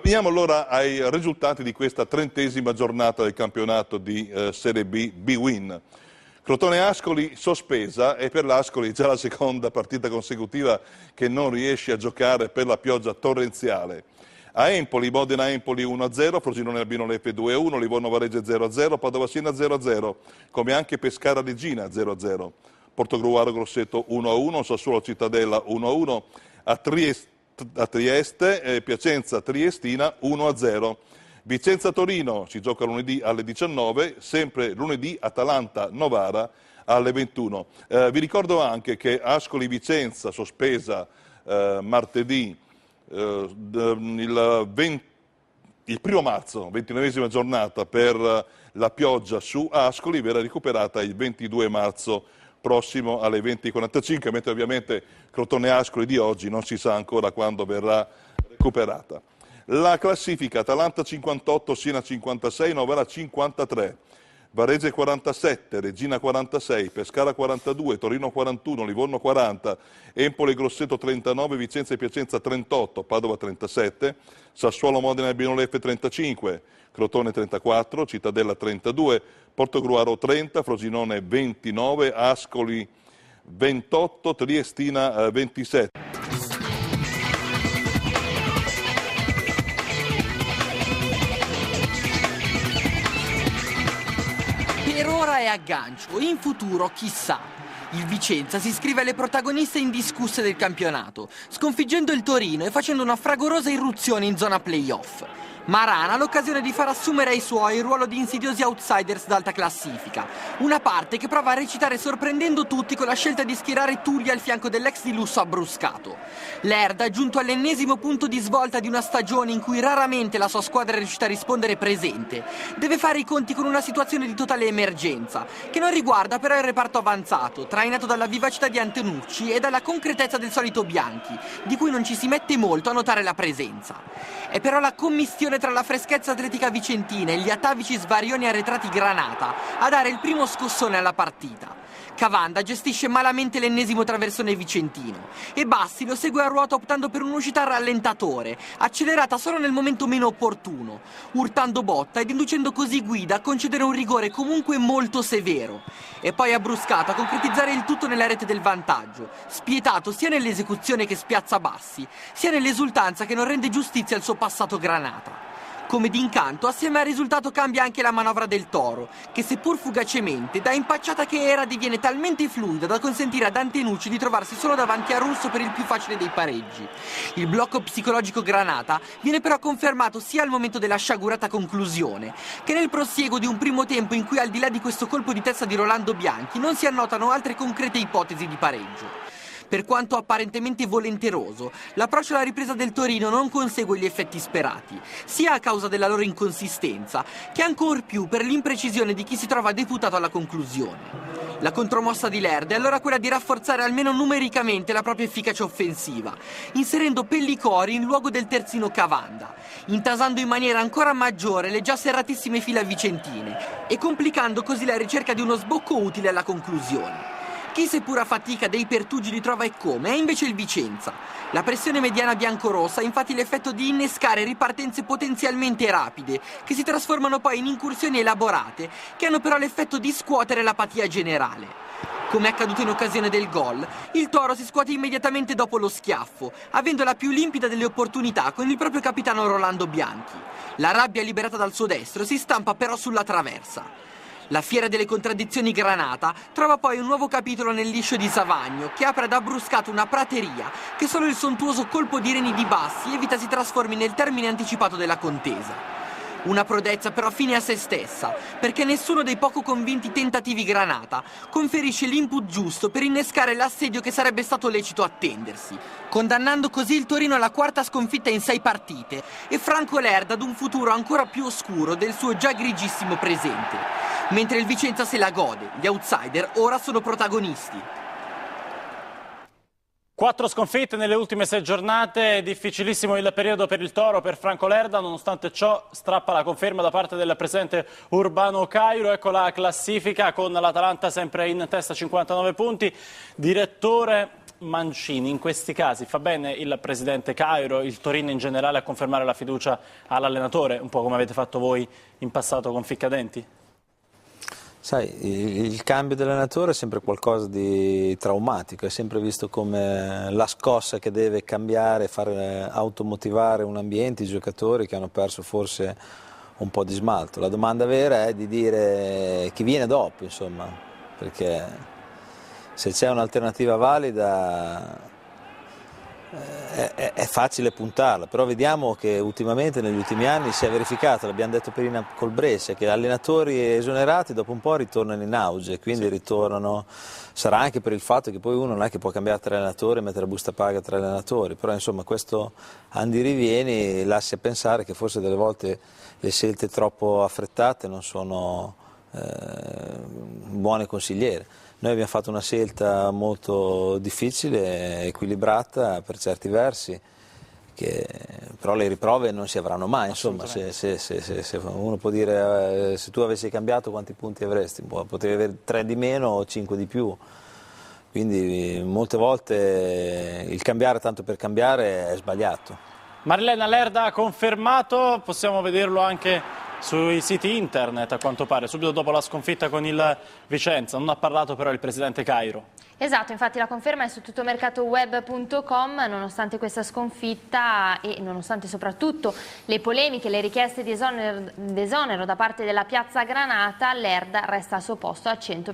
Veniamo allora ai risultati di questa 30ª giornata del campionato di Serie B B-Win. Crotone Ascoli sospesa, e per l'Ascoli già la seconda partita consecutiva che non riesce a giocare per la pioggia torrenziale. A Empoli, Modena Empoli 1-0, Frosinone Albino Leffe 2-1, Livorno Varese 0-0, Padova Siena 0-0, come anche Pescara Regina 0-0. Portogruaro Grosseto 1-1, Sassuolo Cittadella 1-1, a Trieste, Piacenza Triestina 1-0. Vicenza Torino si gioca lunedì alle 19, sempre lunedì Atalanta Novara alle 21. Vi ricordo anche che Ascoli Vicenza sospesa martedì il 1 marzo, 29esima giornata per la pioggia su Ascoli, verrà recuperata il 22 marzo prossimo alle 20:45, mentre ovviamente Crotone Ascoli di oggi non si sa ancora quando verrà recuperata. La classifica: Atalanta 58, Siena 56, Novara 53, Varese 47, Regina 46, Pescara 42, Torino 41, Livorno 40, Empoli Grosseto 39, Vicenza e Piacenza 38, Padova 37, Sassuolo Modena e Albino Leffe 35, Crotone 34, Cittadella 32, Portogruaro 30, Frosinone 29, Ascoli 28, Triestina 27. Per ora è aggancio, in futuro chissà. Il Vicenza si iscrive alle protagoniste indiscusse del campionato, sconfiggendo il Torino e facendo una fragorosa irruzione in zona playoff. Marana ha l'occasione di far assumere ai suoi il ruolo di insidiosi outsiders d'alta classifica, una parte che prova a recitare sorprendendo tutti con la scelta di schierare Tulli al fianco dell'ex di lusso abbruscato. Lerda, giunto all'ennesimo punto di svolta di una stagione in cui raramente la sua squadra è riuscita a rispondere presente, deve fare i conti con una situazione di totale emergenza, che non riguarda però il reparto avanzato, trainato dalla vivacità di Antenucci e dalla concretezza del solito Bianchi, di cui non ci si mette molto a notare la presenza. È però la commistione tra la freschezza atletica vicentina e gli atavici svarioni arretrati Granata a dare il primo scossone alla partita. Cavanda gestisce malamente l'ennesimo traversone vicentino e Bassi lo segue a ruota optando per un'uscita a rallentatore, accelerata solo nel momento meno opportuno, urtando botta ed inducendo così Guida a concedere un rigore comunque molto severo. E poi abbruscato a concretizzare il tutto nella rete del vantaggio, spietato sia nell'esecuzione che spiazza Bassi, sia nell'esultanza che non rende giustizia al suo passato Granata. Come d'incanto, assieme al risultato cambia anche la manovra del Toro, che seppur fugacemente, da impacciata che era, diviene talmente fluida da consentire ad Antenucci di trovarsi solo davanti a Russo per il più facile dei pareggi. Il blocco psicologico Granata viene però confermato sia al momento della sciagurata conclusione, che nel prosieguo di un primo tempo in cui al di là di questo colpo di testa di Rolando Bianchi non si annotano altre concrete ipotesi di pareggio. Per quanto apparentemente volenteroso, l'approccio alla ripresa del Torino non consegue gli effetti sperati, sia a causa della loro inconsistenza, che ancor più per l'imprecisione di chi si trova deputato alla conclusione. La contromossa di Lerda è allora quella di rafforzare almeno numericamente la propria efficacia offensiva, inserendo Pellicori in luogo del terzino Cavanda, intasando in maniera ancora maggiore le già serratissime fila vicentine e complicando così la ricerca di uno sbocco utile alla conclusione. Chi seppur a fatica dei pertugi li trova e come è invece il Vicenza. La pressione mediana biancorossa ha infatti l'effetto di innescare ripartenze potenzialmente rapide, che si trasformano poi in incursioni elaborate, che hanno però l'effetto di scuotere l'apatia generale. Come è accaduto in occasione del gol, il Toro si scuote immediatamente dopo lo schiaffo, avendo la più limpida delle opportunità con il proprio capitano Rolando Bianchi. La rabbia liberata dal suo destro si stampa però sulla traversa. La fiera delle contraddizioni Granata trova poi un nuovo capitolo nel liscio di Savagno, che apre ad abbruscato una prateria che solo il sontuoso colpo di reni di Bassi evita si trasformi nel termine anticipato della contesa. Una prodezza però fine a se stessa, perché nessuno dei poco convinti tentativi Granata conferisce l'input giusto per innescare l'assedio che sarebbe stato lecito attendersi, condannando così il Torino alla quarta sconfitta in 6 partite e Franco Lerda ad un futuro ancora più oscuro del suo già grigissimo presente. Mentre il Vicenza se la gode, gli outsider ora sono protagonisti. 4 sconfitte nelle ultime 6 giornate, difficilissimo il periodo per il Toro, per Franco Lerda, nonostante ciò strappa la conferma da parte del presidente Urbano Cairo. Ecco la classifica con l'Atalanta sempre in testa, 59 punti. Direttore, Mancini. In questi casi fa bene il presidente Cairo, il Torino in generale, a confermare la fiducia all'allenatore, un po' come avete fatto voi in passato con Ficcadenti? Sai, il cambio dell'allenatore è sempre qualcosa di traumatico, è sempre visto come la scossa che deve cambiare, far automotivare un ambiente, i giocatori che hanno perso forse un po' di smalto. La domanda vera è di dire chi viene dopo, insomma, perché se c'è un'alternativa valida è facile puntarla, però vediamo che ultimamente negli ultimi anni si è verificato, l'abbiamo detto prima col Brescia, che allenatori esonerati dopo un po' ritornano in auge, quindi ritornano, sarà anche per il fatto che poi uno non è che può cambiare 3 allenatori e mettere a busta paga 3 allenatori, però insomma questo andirivieni lascia pensare che forse delle volte le scelte troppo affrettate non sono buone consigliere. Noi abbiamo fatto una scelta molto difficile, equilibrata per certi versi, però le riprove non si avranno mai, insomma, se uno può dire se tu avessi cambiato quanti punti avresti, potevi avere 3 di meno o 5 di più, quindi molte volte il cambiare tanto per cambiare è sbagliato. Marilena Lerda ha confermato, possiamo vederlo anche sui siti internet a quanto pare, subito dopo la sconfitta con il Vicenza. Non ha parlato però il presidente Cairo. Esatto, infatti la conferma è su tuttomercatoweb.com, nonostante questa sconfitta e nonostante soprattutto le polemiche, le richieste di esonero da parte della Piazza Granata, Lerda resta al suo posto al 100%.